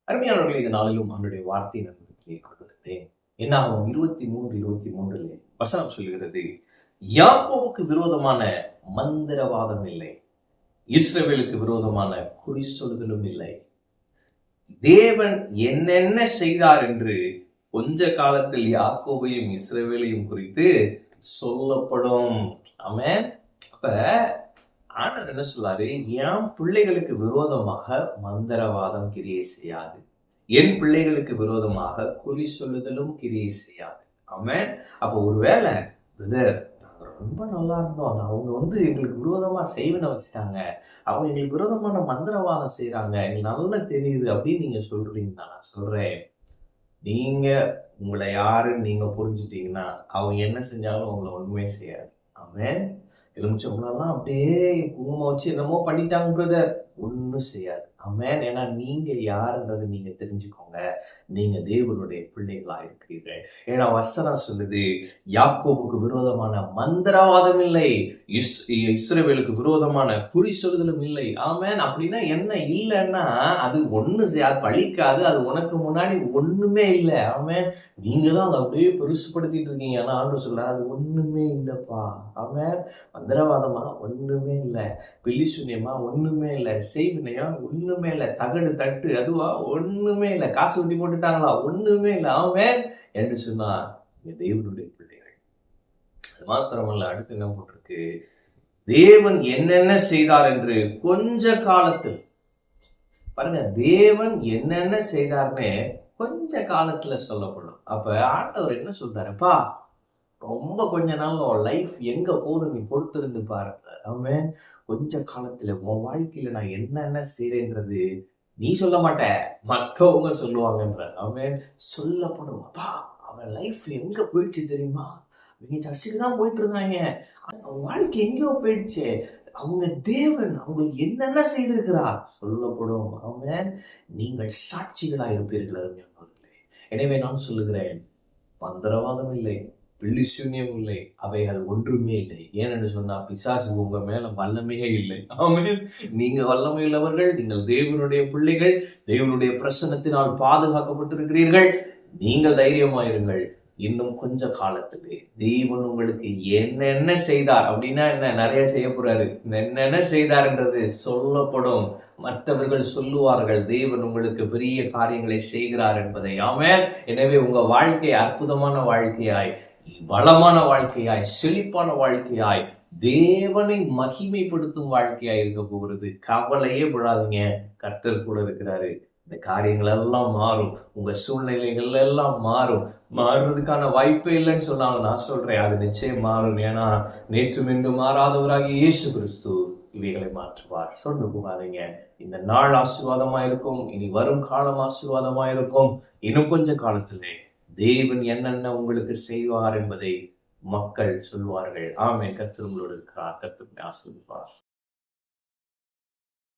அருமையானவர்களே, இந்த நாளிலும் அவனுடைய வார்த்தை நன்மையை கொண்டிருந்தேன். என்னாகும் 23:23 வசனம் சொல்கிறது, யாக்கோபுக்கு விரோதமான மந்திரவாதம் இல்லை, இஸ்ரவேலுக்கு விரோதமான குறி சொல்லுதலும் இல்லை. தேவன் என்னென்ன செய்தார் என்று கொஞ்ச காலத்தில் யாக்கோபையும் இஸ்ரவேலையும் குறித்து சொல்லப்படும். ஆமென். அப்ப ஆண்டவர் என்ன சொல்றாரு, என் பிள்ளைகளுக்கு விரோதமாக மந்திரவாதம் கிரியை செய்யாது, என் பிள்ளைகளுக்கு விரோதமாக குறி சொல்லுதலும் கிரியை செய்யாது. ஆமென். அப்ப ஒருவேளை பிரதர், நாங்க ரொம்ப நல்லா இருந்தோம், அவங்க எங்களுக்கு விரோதமா செய்வன வச்சுட்டாங்க, அவங்க எங்களுக்கு விரோதமான மந்திரவாதம் செய்யறாங்க, எங்களுக்கு நல்லா தெரியுது அப்படின்னு நீங்க சொல்றீங்கன்னா, நான் சொல்றேன், நீங்க உங்களை யாருன்னு நீங்க புரிஞ்சுட்டீங்கன்னா அவங்க என்ன செஞ்சாலும் உங்களை ஒண்ணுமே செய்யாது. ஆமென். எலுமிச்சம்பழம்லாம் அப்படியே குங்குமம் வச்சு என்னமோ பண்ணிட்டாங்க பிரதர், ஒன்றும் செய்யாது. ஆமென். ஏன்னா நீங்க யாருன்றது நீங்க தெரிஞ்சுக்கோங்க, நீங்க தேவனுடைய பிள்ளைகளா இருக்கிறீர்கள். ஏன்னா வசனம் சொல்லுது, யாக்கோபுக்கு விரோதமான மந்திரவாதம் இல்லை, இஸ்ரவேலுக்கு விரோதமான குறி சொல்லுதலும் இல்லை. ஆமென். அப்படின்னா என்ன இல்லைன்னா அது ஒண்ணு பழிக்காது, அது உனக்கு முன்னாடி ஒண்ணுமே இல்லை. ஆமென். நீங்க தான் அதை அப்படியே பெருசுப்படுத்திட்டு இருக்கீங்க. ஆனா ஆண்டு சொல்ல அது ஒண்ணுமே இல்லப்பா. ஆமென். மந்திரவாதமா ஒண்ணுமே இல்லை, பில்லிசூன்யமா ஒண்ணுமே இல்லை, செய்வினையா ஒண்ணுமே இல்லை, தகடு தட்டு அதுவா ஒண்ணுமே இல்லை, காசு வட்டி போட்டுட்டாங்களா ஒண்ணுமே இல்லை. ஆமென் என்று சொன்னா தேவனுடைய பிள்ளைகள். அது மாத்திரமல்ல, அடுத்து என்ன போட்டிருக்கு, தேவன் என்னென்ன செய்தார் என்று கொஞ்ச காலத்தில் பாருங்க, தேவன் என்னென்ன செய்தார்னு கொஞ்ச காலத்துல சொல்லப்படும். அப்ப ஆண்டவர் என்ன சொல்றாருப்பா, ரொம்ப கொஞ்ச நாள் உன் லைஃப் எங்க போகுது நீ பொறுத்திருந்து பாருங்க. அவன் கொஞ்ச காலத்துல உன் வாழ்க்கையில நான் என்னென்ன செய்யறேன்றது நீ சொல்ல மாட்ட, மற்றவங்க சொல்லுவாங்கன்ற. அவன் சொல்லப்படும். அப்பா, அவன் லைஃப் எங்க போயிடுச்சு தெரியுமா, அவங்க சர்ச்சுக்கு தான் போயிட்டு இருந்தாங்க, அவன் வாழ்க்கை எங்கேயோ போயிடுச்சு, அவங்க தேவன் அவங்களுக்கு என்னென்ன செய்திருக்கிறார் சொல்லப்படும். அவன் நீங்கள் சாட்சிகளா இருப்பீர்கள். எனவே நான் சொல்லுகிறேன், மந்திரவாதம் இல்லை, பில்லிசூன்யம் இல்லை, அவைகள் ஒன்றுமே இல்லை. ஏனென்று சொன்னா பிசாசு உங்க மேல வல்லமையே இல்லை. ஆமென். நீங்க வல்லமை உள்ளவர்கள், நீங்கள் தேவனுடைய பிள்ளைகள், தேவனுடைய பிரசன்னத்தினால் பாதுகாக்கப்பட்டிருக்கிறீர்கள். நீங்கள் தைரியமாயிருங்கள். இன்னும் கொஞ்ச காலத்துக்கு தேவன் உங்களுக்கு என்னென்ன செய்தார் அப்படின்னா என்ன, நிறைய செய்ய போறாரு, என்னென்ன செய்தார்ன்றது சொல்லப்படும். மற்றவர்கள் சொல்லுவார்கள், தேவன் உங்களுக்கு பெரிய காரியங்களை செய்கிறார் என்பதை. ஆமென். எனவே உங்க வாழ்க்கை அற்புதமான வாழ்க்கையாய், வளமான வாழ்க்கையாய், செழிப்பான வாழ்க்கையாய், தேவனை மகிமைப்படுத்தும் வாழ்க்கையாய் இருக்க போகிறது. கவலையே விடாதீங்க, கர்த்தர் கூட இருக்கிறாரு. இந்த காரியங்கள் எல்லாம் மாறும், உங்க சூழ்நிலைகள் எல்லாம் மாறும். மாறுறதுக்கான வாய்ப்பே இல்லைன்னு சொன்னாலும் நான் சொல்றேன், அது நிச்சயம் மாறும். ஏன்னா நேற்றும் இன்று மாறாதவராகிய இயேசு கிறிஸ்து இவைகளை மாற்றுவார். சொன்னு போகாதீங்க. இந்த நாள் ஆசீர்வாதமா இருக்கும், இனி வரும் காலம் ஆசீர்வாதமா இருக்கும். இன்னும் கொஞ்ச காலத்திலே தேவன் என்னென்ன உங்களுக்கு செய்வார் என்பதை மக்கள் சொல்வார்கள். ஆமென். கர்த்தர் உங்களோடு இருக்கிறார். கர்த்தர் ஆசீர்வதிப்பார்.